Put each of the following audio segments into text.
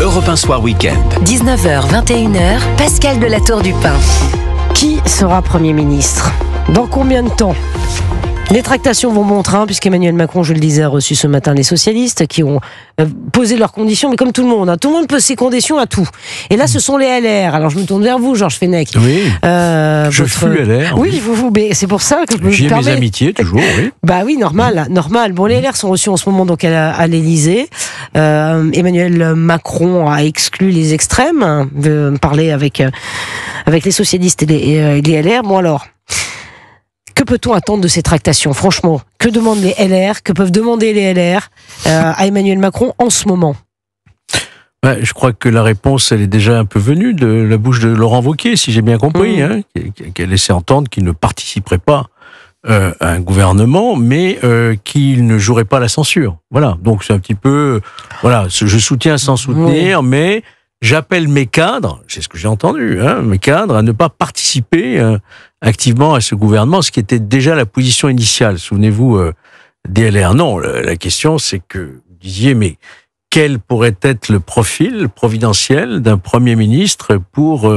Europe 1 Soir Week-end. 19h, 21h, Pascal de la Tour du Pin. Qui sera Premier ministre ? Dans combien de temps ? Les tractations vont bon train, puisqu'Emmanuel Macron, je le disais, a reçu ce matin les socialistes qui ont posé leurs conditions, mais comme tout le monde, tout le monde pose ses conditions à tout. Et là, ce sont les LR. Alors, je me tourne vers vous, Georges Fenech. Oui, je suis LR. Oui, vous, mais c'est pour ça que je me J'ai permets... mes amitiés, toujours, oui. Bah oui, normal. Bon, les LR sont reçus en ce moment donc à l'Élysée. Emmanuel Macron a exclu les extrêmes, parler avec les socialistes et les LR. Bon alors... Que peut-on attendre de ces tractations ? Franchement, que demandent les LR ? Que peuvent demander les LR à Emmanuel Macron en ce moment ? Je crois que la réponse, elle est déjà un peu venue de la bouche de Laurent Wauquiez, si j'ai bien compris, qui a laissé entendre qu'il ne participerait pas à un gouvernement, mais qu'il ne jouerait pas la censure. Voilà, donc c'est un petit peu... Voilà, je soutiens sans soutenir, mais... J'appelle mes cadres, c'est ce que j'ai entendu, mes cadres, à ne pas participer activement à ce gouvernement, ce qui était déjà la position initiale. Souvenez-vous des LR. Non, la question c'est que vous disiez, mais quel pourrait être le profil providentiel d'un Premier ministre pour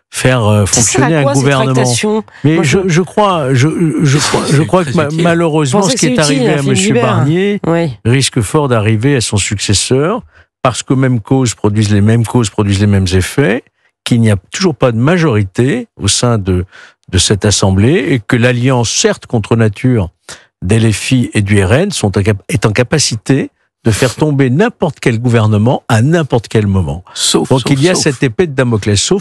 faire fonctionner un gouvernement ? Mais je crois que malheureusement, ce qui est arrivé à M. Barnier risque fort d'arriver à son successeur. Parce que mêmes causes produisent les mêmes effets, qu'il n'y a toujours pas de majorité au sein de cette Assemblée, et que l'alliance, certes contre nature, des LFI et du RN est en capacité de faire tomber n'importe quel gouvernement à n'importe quel moment. Donc il y a cette épée de Damoclès.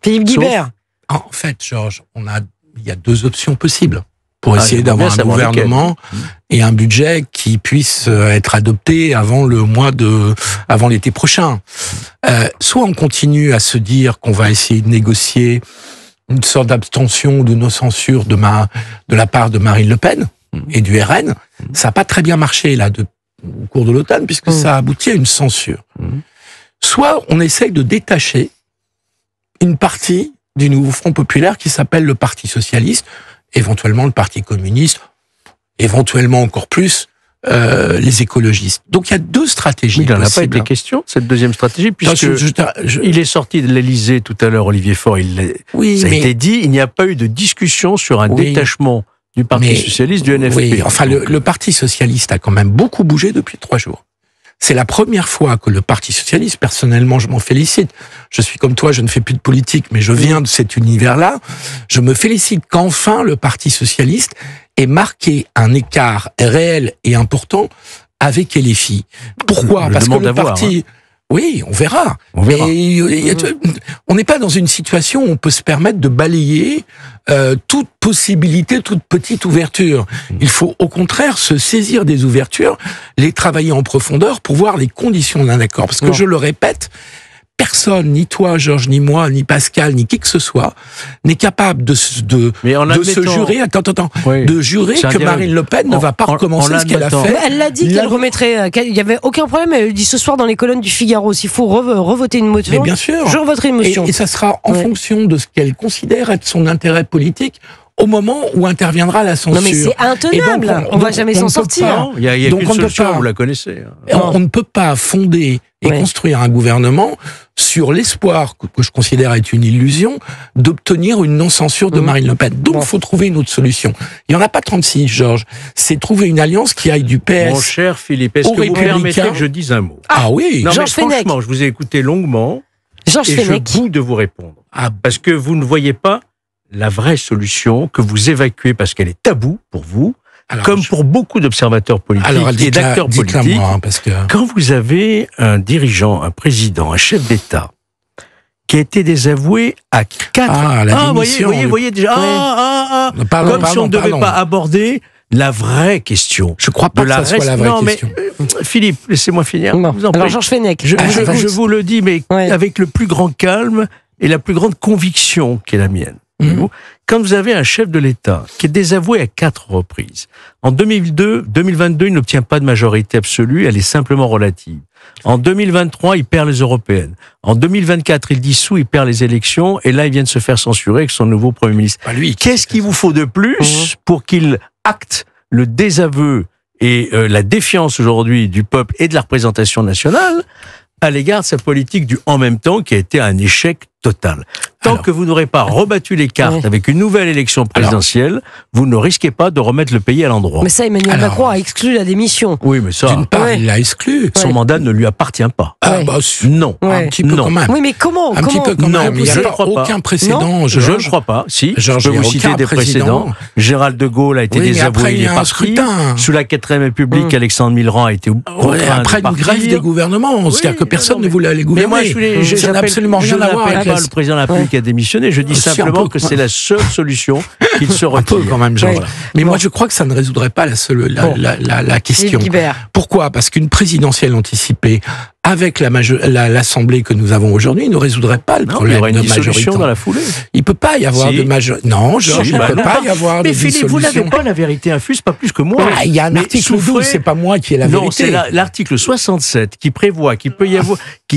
Philippe Guibert. En fait, Georges, il y a deux options possibles pour essayer d'avoir un gouvernement et un budget qui puisse être adopté avant l'été prochain. Soit on continue à se dire qu'on va essayer de négocier une sorte d'abstention ou de non-censure de la part de Marine Le Pen et du RN. Ça n'a pas très bien marché là au cours de l'automne, puisque ça a abouti à une censure. Soit on essaye de détacher une partie du nouveau Front populaire qui s'appelle le Parti socialiste, éventuellement le Parti communiste, éventuellement encore plus les écologistes. Donc il y a deux stratégies possibles. Il n'en a pas été question, cette deuxième stratégie, puisque il est sorti de l'Élysée tout à l'heure, Olivier Faure, ça a été dit, il n'y a pas eu de discussion sur un détachement du Parti socialiste du NFP. Oui, enfin le Parti socialiste a quand même beaucoup bougé depuis 3 jours. C'est la première fois que le Parti socialiste, personnellement, je m'en félicite. Je suis comme toi, je ne fais plus de politique, mais je viens de cet univers-là. Je me félicite qu'enfin le Parti socialiste ait marqué un écart réel et important avec LFI. Pourquoi ? Parce que le parti... Oui, on verra. Mais on n'est pas dans une situation où on peut se permettre de balayer toute possibilité, toute petite ouverture. Il faut au contraire se saisir des ouvertures, les travailler en profondeur pour voir les conditions d'un accord. Parce que je le répète, personne, ni toi, Georges, ni moi, ni Pascal, ni qui que ce soit, n'est capable de se jurer, de jurer que Marine Le Pen ne va pas recommencer ce qu'elle a fait. Elle l'a dit qu'elle remettrait, il n'y avait aucun problème, elle dit ce soir dans les colonnes du Figaro, s'il faut revoter une motion. Mais bien sûr. Je revoterai une motion. Et ça sera en fonction de ce qu'elle considère être son intérêt politique au moment où interviendra la censure. Non mais c'est intenable, donc, on ne va jamais s'en sortir. Il y a qu'une solution, vous la connaissez. On ne peut pas fonder et construire un gouvernement sur l'espoir, que je considère être une illusion, d'obtenir une non-censure de Marine Le Pen. Donc, il faut trouver une autre solution. Il n'y en a pas 36, Georges. C'est trouver une alliance qui aille du PS. Mon cher Philippe, est-ce que vous permettez que je dise un mot ? Ah oui. Non, mais franchement, je vous ai écouté longuement. Je boue de vous répondre. Parce que vous ne voyez pas la vraie solution que vous évacuez parce qu'elle est taboue pour vous, comme pour beaucoup d'observateurs politiques et d'acteurs politiques. Quand vous avez un dirigeant, un président, un chef d'État qui a été désavoué à 4... Vous voyez déjà... Comme si on ne devait pas aborder la vraie question. Je ne crois pas que ça soit la vraie question. Philippe, laissez-moi finir. Alors Georges Fenech. Je vous le dis, mais avec le plus grand calme et la plus grande conviction qui est la mienne. Quand vous avez un chef de l'État qui est désavoué à 4 reprises, en 2022, il n'obtient pas de majorité absolue, elle est simplement relative. En 2023, il perd les européennes. En 2024, il dissout, il perd les élections, et là, il vient de se faire censurer avec son nouveau Premier ministre. Qu'est-ce qu'il vous faut de plus pour qu'il acte le désaveu et la défiance aujourd'hui du peuple et de la représentation nationale à l'égard de sa politique du en même temps qui a été un échec total. Tant que vous n'aurez pas rebattu les cartes avec une nouvelle élection présidentielle, vous ne risquez pas de remettre le pays à l'endroit. Mais ça, Emmanuel Macron a exclu la démission. Oui, mais ça... D'une part, il l'a exclu. Son mandat ne lui appartient pas. Non. Un petit peu quand même. Oui, mais comment? Un petit peu quand même. Il n'y a pas aucun précédent. Je ne crois pas. Si, je peux vous citer des précédents. Gérald de Gaulle a été désavoué, il est parti. Sous la 4ème République, Alexandre Millerand a été contraint après une grève des gouvernements. C'est-à-dire que personne ne voulait aller gouverner. Mais moi, ça n'a absolument rien à voir avec le président de la République qui a démissionné. Je dis simplement que c'est la seule solution qu'il se retire. Un peu quand même, Georges. Mais moi, je crois que ça ne résoudrait pas la question. Pourquoi? Parce qu'une présidentielle anticipée avec l'Assemblée que nous avons aujourd'hui ne résoudrait pas le problème de majorité. Il y aurait une dissolution dans la foulée. Il peut pas y avoir de majorité. Non, Georges, il ne peut pas y avoir de dissolution. Mais Philippe, vous n'avez pas la vérité infuse, pas plus que moi. Il y a un article 12, c'est pas moi qui ai la vérité. Non, c'est l'article 67 qui prévoit, qui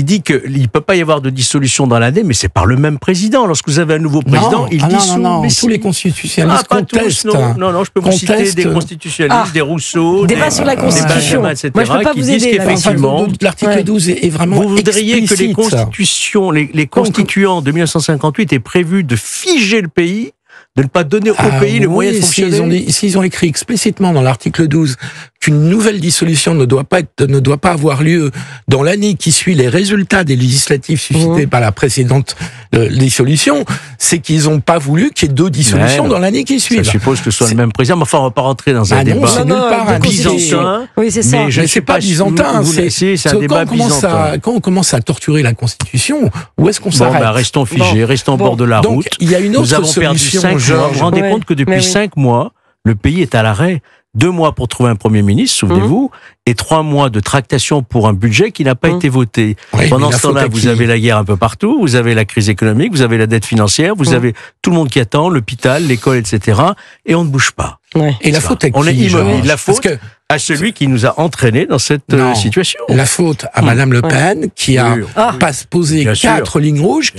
dit qu'il ne peut pas y avoir de dissolution dans l'année, mais c'est par le même président. Lorsque vous avez un nouveau président, il dissout. Non, tous les constitutionnalistes contestent. Non, je peux vous citer des constitutionnalistes, des Rousseau, débat sur la Constitution. Benjamin, etc., moi, je peux pas qui vous disent aider. qu'effectivement, l'article 12 est vraiment vous voudriez que les constitutions, les constituants de 1958 aient prévu de figer le pays, de ne pas donner au pays les moyens de fonctionner. S'ils ont écrit explicitement dans l'article 12 qu'une nouvelle dissolution ne doit pas avoir lieu dans l'année qui suit les résultats des législatives suscités par la précédente dissolution, c'est qu'ils n'ont pas voulu qu'il y ait deux dissolutions dans l'année qui suit. Ça suppose que ce soit le même président, mais enfin on ne va pas rentrer dans un débat. Non, c'est nulle part un byzantin. Oui, c'est ça. Mais je ne sais pas byzantin. C'est un débat byzantin. Quand on commence à torturer la Constitution, où est-ce qu'on s'arrête? Restons figés, restons au bord de la route. Il y a une autre Nous avons perdu 5 mois. Vous vous rendez compte que depuis 5 mois, le pays est à l'arrêt. 2 mois pour trouver un Premier ministre, souvenez-vous, et 3 mois de tractation pour un budget qui n'a pas été voté. Pendant ce temps-là, vous avez la guerre un peu partout, vous avez la crise économique, vous avez la dette financière, vous avez tout le monde qui attend, l'hôpital, l'école, etc. Et on ne bouge pas. Et la faute à qui? On est immobile. La faute à celui qui nous a entraînés dans cette situation. La faute à Madame Le Pen, qui a pas posé 4 lignes rouges,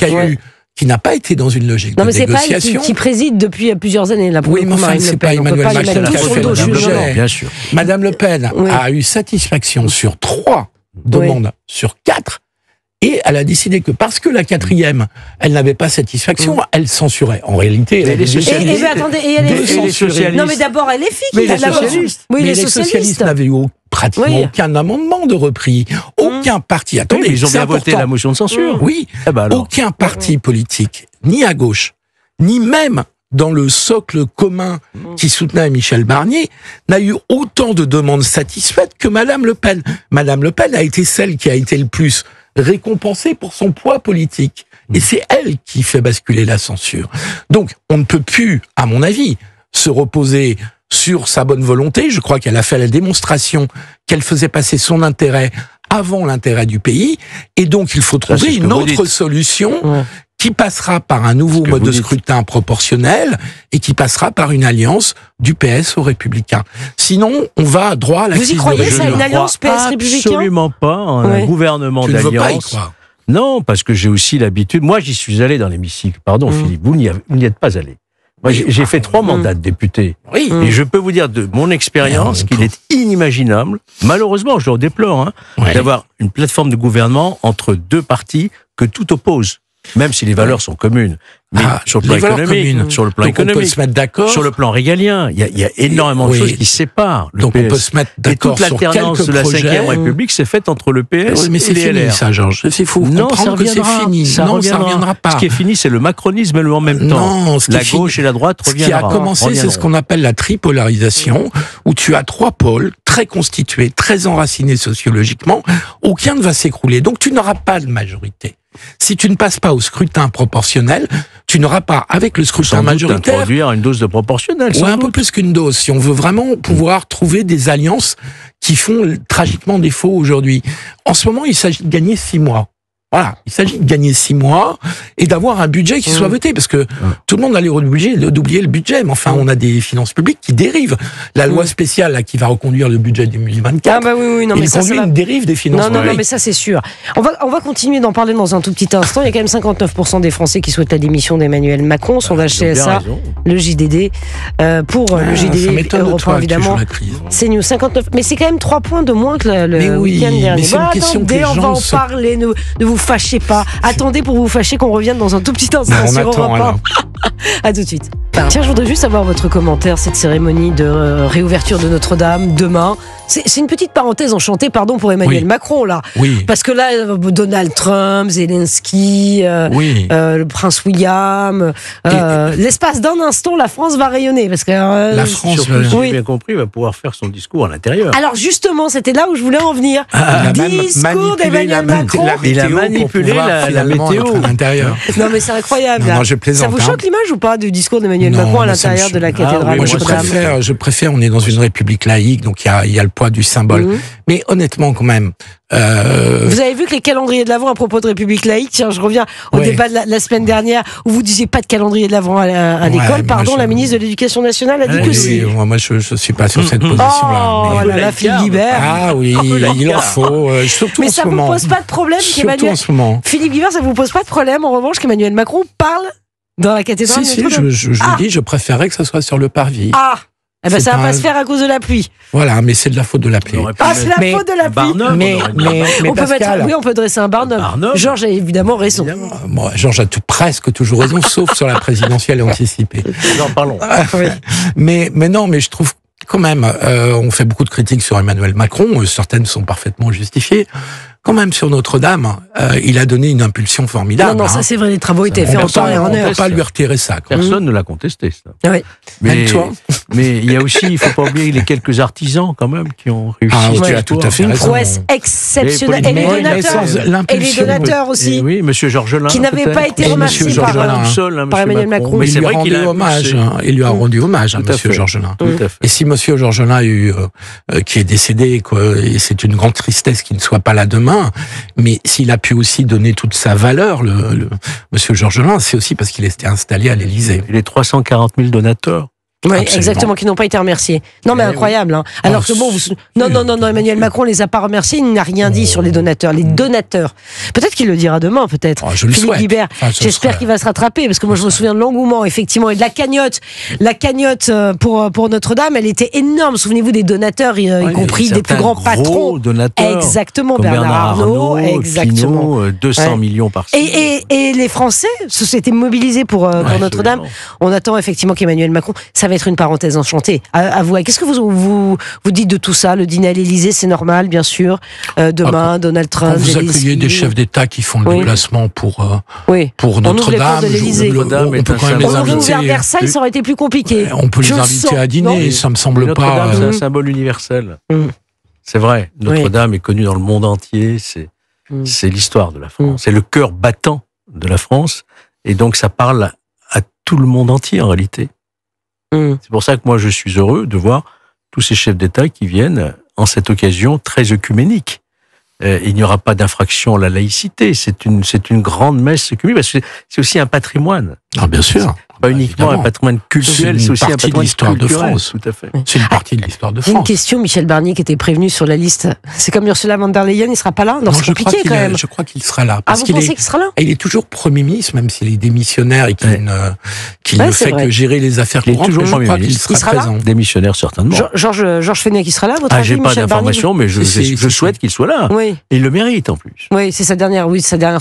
qui n'a pas été dans une logique de négociation. Non, mais c'est pas elle qui préside depuis plusieurs années. Là, oui, mais enfin, c'est pas Emmanuel Macron qui a fait le budget. Bien sûr. Madame Le Pen a eu satisfaction sur 3 demandes sur 4, et elle a décidé que parce que la 4e, elle n'avait pas satisfaction, elle censurait. En réalité, elle est socialiste. Attendez, et elle est socialiste. Non, mais d'abord, elle est fille. Mais les socialistes. Oui, les socialistes n'avaient eu pratiquement aucun amendement de repris. Aucun parti. Attendez, ils ont bien voté la motion de censure. Oui. Aucun parti politique, ni à gauche, ni même dans le socle commun qui soutenait Michel Barnier, n'a eu autant de demandes satisfaites que Madame Le Pen. Madame Le Pen a été celle qui a été le plus récompensée pour son poids politique. Et c'est elle qui fait basculer la censure. Donc, on ne peut plus, à mon avis, se reposer sur sa bonne volonté. Je crois qu'elle a fait la démonstration qu'elle faisait passer son intérêt avant l'intérêt du pays. Et donc, il faut trouver une autre solution qui passera par un nouveau mode de scrutin proportionnel et qui passera par une alliance du PS aux Républicains. Sinon, on va droit à la crise. Vous y croyez, ça, une alliance PS-Républicain? Absolument pas, un gouvernement d'alliance. Non, parce que j'ai aussi l'habitude. Moi, j'y suis allé dans l'hémicycle. Pardon, Philippe, vous n'y êtes pas allé. Moi, j'ai fait 3 mandats de député. Oui. Et je peux vous dire de mon expérience qu'il est inimaginable, malheureusement, je le déplore, d'avoir une plateforme de gouvernement entre 2 partis que tout oppose. Même si les valeurs sont communes. Mais sur le plan économique, sur le plan économique, on peut se mettre d'accord. Sur le plan régalien, il y a énormément de choses qui séparent le PS. On peut se mettre d'accord sur quelques projets. Et toute l'alternance de la 5e République s'est faite entre le PS mais c'est et les fini, LR. ça, Georges. C'est fou. Non, ça reviendra. Ça reviendra pas. Ce qui est fini, c'est le macronisme et le en même temps. Non, la gauche et la droite reviendront. Ce qui a commencé, c'est ce qu'on appelle la tripolarisation, où tu as 3 pôles très constitués, très enracinés sociologiquement. Aucun ne va s'écrouler. Donc tu n'auras pas de majorité. Si tu ne passes pas au scrutin proportionnel, tu n'auras pas, avec le scrutin majoritaire, introduire une dose de proportionnel. Ouais, un peu plus qu'une dose, si on veut vraiment pouvoir trouver des alliances qui font tragiquement défaut aujourd'hui. En ce moment, il s'agit de gagner 6 mois. Voilà, il s'agit de gagner 6 mois et d'avoir un budget qui soit voté, parce que tout le monde a l'air d'oublier le budget, mais enfin, on a des finances publiques qui dérivent. La loi spéciale là, qui va reconduire le budget 2024, il conduit une dérive des finances publiques. Non, mais ça c'est sûr. On va continuer d'en parler dans un tout petit instant. Il y a quand même 59% des Français qui souhaitent la démission d'Emmanuel Macron. Sondage CSA, le JDD, pour le JDD européen évidemment. C'est News 59, mais c'est quand même 3 points de moins que le week-end dernier. Mais c'est une question que les gens on va en parler. Ne vous fâchez pas. Attendez pour vous fâcher qu'on revienne dans un tout petit instant sur Europe 1. À tout de suite. Tiens, je voudrais juste avoir votre commentaire, cette cérémonie de réouverture de Notre-Dame demain. C'est une petite parenthèse enchantée, pardon, pour Emmanuel Macron, là. Oui. Parce que là, Donald Trump, Zelensky, le prince William, l'espace d'un instant, la France va rayonner. Parce que, la France, surtout, si j'ai bien compris, va pouvoir faire son discours à l'intérieur. Alors justement, c'était là où je voulais en venir. Discours d'Emmanuel Macron. Il a manipulé la météo à l'intérieur. Non, mais c'est incroyable. Non, je plaisante. Ça vous choque l'image ou pas du discours d'Emmanuel Macron à l'intérieur de la cathédrale? Moi, je préfère, on est dans une république laïque, donc il y a le poids du symbole. Mais honnêtement, quand même. Vous avez vu que les calendriers de l'Avent à propos de République laïque, tiens, je reviens au débat de la semaine dernière où vous disiez pas de calendrier de l'Avent à l'école, pardon, la ministre de l'Éducation nationale a dit que si. Moi, je suis pas sur cette position-là. Oh là là, Philippe Guibert. Ah oui, il en faut, surtout mais en ce moment. Mais ça vous pose pas de problème qu'Emmanuel... Philippe Guibert, ça vous pose pas de problème, en revanche, qu'Emmanuel Macron parle dans la cathédrale? Si, je vous dis, je préférais que ça soit sur le parvis. Eh ben ça va pas se faire à cause de la pluie. Voilà, mais c'est de la faute de la pluie. C'est la faute de la pluie. Mais on peut dresser un Barnum. Georges a évidemment raison. Bon, Georges a presque toujours raison, sauf sur la présidentielle anticipée. En parlons. Mais non, mais je trouve quand même, on fait beaucoup de critiques sur Emmanuel Macron, certaines sont parfaitement justifiées. Quand même, sur Notre-Dame, il a donné une impulsion formidable. Non, ça c'est vrai, les travaux étaient faits en temps et en heure. On ne peut pas lui retirer ça. Personne ne l'a contesté, ça. Oui. Mais il y a aussi, il ne faut pas oublier les quelques artisans, quand même, qui ont réussi. Tu as tout à fait une raison. prouesse exceptionnelle. Et les donateurs aussi. Oui, monsieur Georgelin. Qui n'avait pas été remercié par Emmanuel Macron. Mais c'est vrai qu'il a hommage. Il lui a rendu hommage à monsieur Georgelin. Et si monsieur Georgelin qui est décédé, et c'est une grande tristesse qu'il ne soit pas là demain, mais s'il a pu aussi donner toute sa valeur, monsieur Georgelin, c'est aussi parce qu'il était installé à l'Élysée. Et les 340 000 donateurs. Oui, exactement, qui n'ont pas été remerciés. Non, mais incroyable, hein. Alors que bon, non, Emmanuel Macron les a pas remerciés, il n'a rien dit sur les donateurs. Les donateurs. Peut-être qu'il le dira demain, peut-être. Je le souhaite. Guibert, j'espère qu'il va se rattraper, parce que moi je me souviens de l'engouement, effectivement, et de la cagnotte. La cagnotte pour Notre-Dame, elle était énorme. Souvenez-vous des donateurs, y compris des plus grands patrons. Donateurs. Exactement, Bernard Arnault, exactement. 200 millions par semaine. Et les Français s'étaient mobilisés pour Notre-Dame. On attend effectivement qu'Emmanuel Macron, ça va être une parenthèse enchantée. Avouez, qu'est-ce que vous dites de tout ça? Le dîner à l'Élysée, c'est normal, bien sûr. Demain, Donald Trump, quand vous accueillez des chefs d'État qui font le déplacement pour Notre-Dame, on peut quand même les inviter. Vers Versailles, ça aurait été plus compliqué. On peut les inviter à dîner, ça me semble pas. Notre-Dame, c'est un symbole universel. C'est vrai. Notre-Dame est connue dans le monde entier. C'est l'histoire de la France. C'est le cœur battant de la France. Et donc, ça parle à tout le monde entier, en réalité. C'est pour ça que moi, je suis heureux de voir tous ces chefs d'État qui viennent en cette occasion très œcuménique. Il n'y aura pas d'infraction à la laïcité. C'est une grande messe œcuménique, parce que c'est aussi un patrimoine. Ah, bien sûr. Pas uniquement un patrimoine culturel, c'est aussi un patrimoine l'histoire de France. Tout à fait. C'est une partie de l'histoire de France. J'ai une question, Michel Barnier qui était prévenu sur la liste. C'est comme Ursula von der Leyen, il sera pas là? Non, c'est compliqué quand même. Je crois qu'il sera là. Vous pensez qu'il sera là? Il est toujours Premier ministre, même s'il est démissionnaire et qu'il ne fait que gérer les affaires courantes. Je crois qu'il sera présent. Démissionnaire, certainement. Georges Fenech, il sera là, votre avis, j'ai pas d'informations, mais je souhaite qu'il soit là. Oui. Et il le mérite, en plus. Oui, c'est sa dernière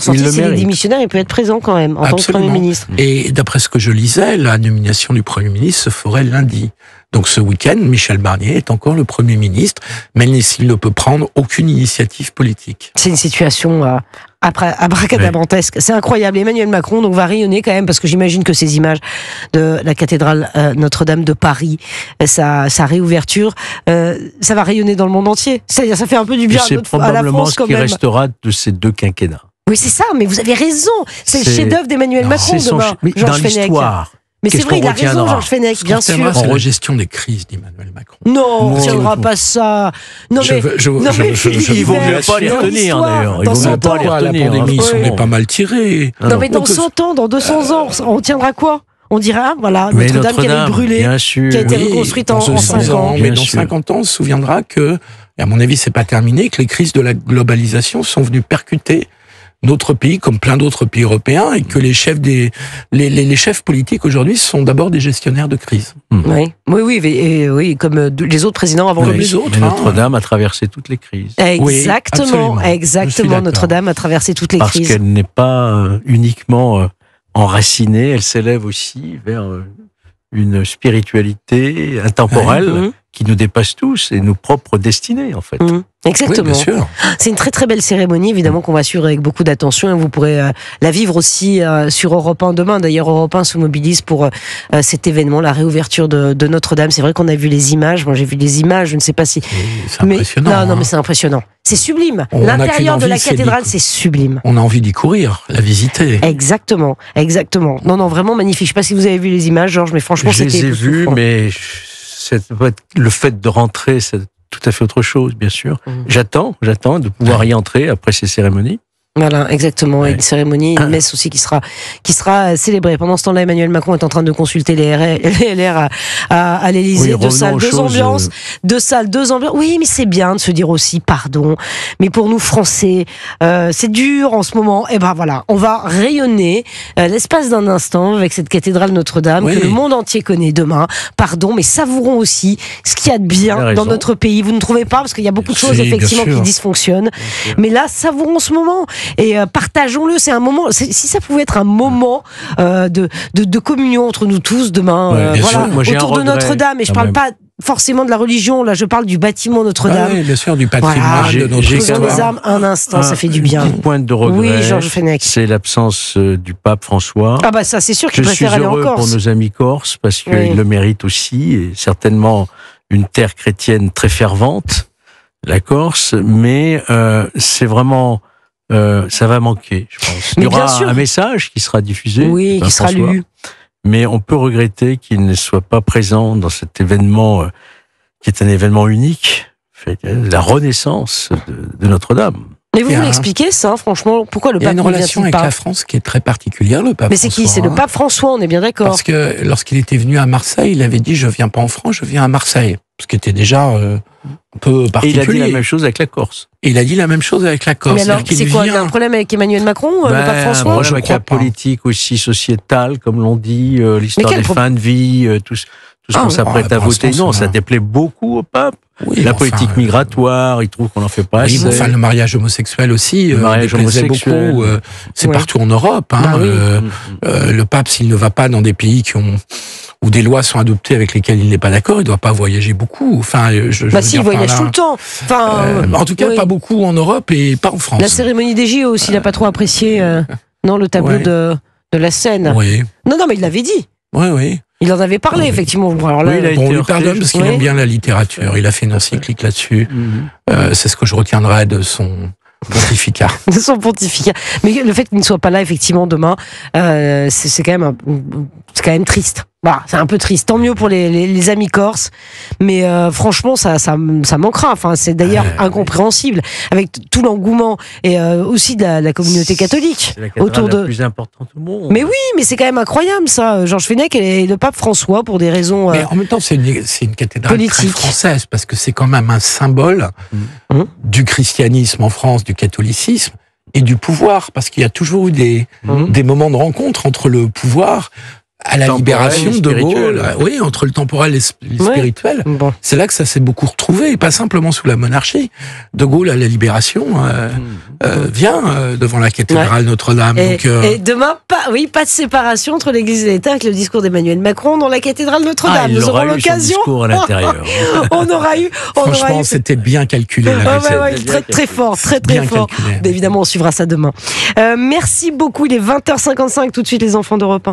sortie. S'il est démissionnaire, il peut être présent quand même, en tant que Premier ministre. Et d'après ce que je lisais, la nomination du Premier ministre se ferait lundi. Donc ce week-end, Michel Barnier est encore le Premier ministre, même s'il ne peut prendre aucune initiative politique. C'est une situation abracadabrantesque. C'est incroyable. Emmanuel Macron donc va rayonner quand même, parce que j'imagine que ces images de la cathédrale Notre-Dame de Paris, sa réouverture, ça va rayonner dans le monde entier. C'est-à-dire, ça fait un peu du bien à la France quand même. C'est probablement ce qui restera de ces deux quinquennats. Oui, c'est ça, mais vous avez raison. C'est le chef-d'œuvre d'Emmanuel Macron demain. Dans l'histoire, Mais c'est Qu'est-ce vrai, qu'on il a raison, retiendra? Georges Fenech, bien C'est sûr. la gestion des crises d'Emmanuel Macron. Non, on Non, retiendra du tout. pas ça. Non, mais. Il vaut mieux pas les retenir, d'ailleurs. Il vaut mieux pas les La retenir. pandémie, hein. on est pas mal tiré. Non, mais dans Donc, 100 ans, dans 200 ans, on retiendra quoi? On dira, voilà, Mais Notre-Dame qui avait brûlé, bien sûr. qui a été reconstruite en 5 ans. Mais Bien dans sûr. 50 ans, on se souviendra que, et à mon avis, c'est pas terminé, que les crises de la globalisation sont venues percuter notre pays comme plein d'autres pays européens et que les chefs les chefs politiques aujourd'hui sont d'abord des gestionnaires de crise. Oui, comme les autres présidents avant Comme lui. les autres. Mais Notre-Dame a traversé toutes les crises. Exactement, absolument. Je suis exactement. d'accord. Notre-Dame a traversé toutes les Parce crises. qu'elle n'est pas uniquement enracinée, elle s'élève aussi vers une spiritualité intemporelle Mhm. qui nous dépasse tous et nos propres destinées, en fait. Mhm. Oui, Exactement. bien sûr. C'est une très très belle cérémonie, évidemment, qu'on va suivre avec beaucoup d'attention et vous pourrez la vivre aussi sur Europe 1 demain. D'ailleurs, Europe 1 se mobilise pour cet événement, la réouverture de Notre-Dame. C'est vrai qu'on a vu les images. Moi, j'ai vu les images. Je ne sais pas si. C'est impressionnant. Non, hein. mais c'est impressionnant. C'est sublime. On a L'intérieur qu'une de la envie, c'est cathédrale, d'y- c'est sublime. On a envie d'y courir, la visiter. Exactement, exactement. Non, vraiment magnifique. Je sais pas si vous avez vu les images, Georges, mais franchement, Je c'était les ai vues, époustouflant. mais le fait de rentrer, c'est tout à fait autre chose, bien sûr. Mhm. J'attends de pouvoir y entrer après ces cérémonies. Voilà, exactement. Ouais. Et une cérémonie, une messe aussi qui sera célébrée. Pendant ce temps-là, Emmanuel Macron est en train de consulter les LR à l'Élysée. Oui, Deux revenons salles, aux deux choses, ambiances. Deux salles, deux ambiances. Oui, mais c'est bien de se dire aussi pardon. Mais pour nous, Français, c'est dur en ce moment. Et ben voilà, on va rayonner l'espace d'un instant avec cette cathédrale Notre-Dame Oui. que le monde entier connaît demain. Pardon, mais savourons aussi ce qu'il y a de Vous bien avez dans raison. notre pays. Vous ne trouvez pas? Parce qu'il y a beaucoup de choses, Si, bien effectivement, sûr. qui dysfonctionnent. Mais là, savourons ce moment et partageons-le. C'est un moment. Si ça pouvait être un moment de communion entre nous tous demain, Ouais, bien voilà, sûr. Moi, j'ai autour un de regret, Notre-Dame. Et je quand parle même. pas forcément de la religion. Là, je parle du bâtiment Notre-Dame. Ah oui, bien sûr, du patrimoine Voilà. de notre J'ai Posons quand les même armes un instant, ça fait du bien. Une petite pointe de regret. Oui, Georges Fenech. C'est l'absence du pape François. Ah bah ça, c'est sûr Je qu'il suis préfère aller en heureux pour Corse. nos amis corses parce qu'ils Oui. le méritent aussi et certainement une terre chrétienne très fervente, la Corse, mais c'est vraiment ça va manquer, je pense. Mais Il y aura bien sûr. un message qui sera diffusé, Oui, par qui sera François, lu. mais on peut regretter qu'il ne soit pas présent dans cet événement qui est un événement unique, la renaissance de Notre-Dame. Mais vous Il y a voulez un- expliquer ça, franchement, pourquoi le Il y a pape une ne relation vient-il avec pas? la France qui est très particulière, le pape Mais c'est qui? François, C'est le hein. pape François, on est bien d'accord. Parce que lorsqu'il était venu à Marseille, il avait dit « je viens pas en France, je viens à Marseille ». Ce qui était déjà un peu Et il a particulier. dit la même chose avec la Corse. Et il a dit la même chose avec la Corse. Mais alors, C'est-à-dire qu'il c'est quoi? Il y a vient- un problème avec Emmanuel Macron, le Ben, pape un François? problème je avec crois la pas. politique aussi sociétale, comme l'on dit, l'histoire Mais quel des fins de vie, tout ce Ah, qu'on s'apprête ouais, à pour voter. l'instant, Non, ça ça va. déplaît beaucoup au pape. Oui, La enfin, politique migratoire, il trouve qu'on n'en fait pas oui, assez. mais enfin, le mariage homosexuel aussi, Le mariage déplaisait homosexuel. beaucoup. C'est Ouais. partout en Europe. Hein, Bah oui. le pape, s'il ne va pas dans des pays où des lois sont adoptées avec lesquelles il n'est pas d'accord, il ne doit pas voyager beaucoup. Enfin, je Bah veux si, dire il par voyage là- tout le temps. Enfin, En tout cas, oui. pas beaucoup en Europe et pas en France. La cérémonie des JO aussi, il n'a pas trop apprécié non, le tableau Ouais. de la scène. Oui, Non, mais il l'avait dit. oui. Il en avait parlé, Oui. effectivement. Alors là, Oui, il a été Bon, on lui heurté, pardonne je parce qu'il crois. aime bien la littérature. Il a fait une encyclique là-dessus. C'est ce que je retiendrai de son pontificat. de son pontificat. Mais le fait qu'il ne soit pas là, effectivement, demain, c'est quand même c'est quand même triste. Voilà, c'est un peu triste. Tant mieux pour les amis corses, mais franchement, ça manquera. Enfin, c'est d'ailleurs incompréhensible avec tout l'engouement et aussi de la communauté catholique C'est la cathédrale autour la de. plus importante au monde. Mais oui, mais c'est quand même incroyable ça. Georges Fenech et le pape François pour des raisons. Mais en même temps, c'est une cathédrale Politique. très française parce que c'est quand même un symbole Mhm. du christianisme en France, du catholicisme et du pouvoir, parce qu'il y a toujours eu des moments de rencontre entre le pouvoir à la Temporel libération et de spirituel. Gaulle, oui, entre le temporel et le Ouais. spirituel. Bon. C'est là que ça s'est beaucoup retrouvé, et pas simplement sous la monarchie. De Gaulle à la libération vient devant la cathédrale Notre-Dame. Et, Donc, et demain, pas de séparation entre l'Église et l'État avec le discours d'Emmanuel Macron dans la cathédrale Notre-Dame. il Nous aura aurons eu son l'occasion. discours à l'intérieur. On aura eu. franchement, c'était bien calculé. La Ah recette. ouais, très très fort, très Bien fort. calculé. Évidemment, on suivra ça demain. Merci beaucoup. Il est 20h55. Tout de suite, les enfants d'Europe 1.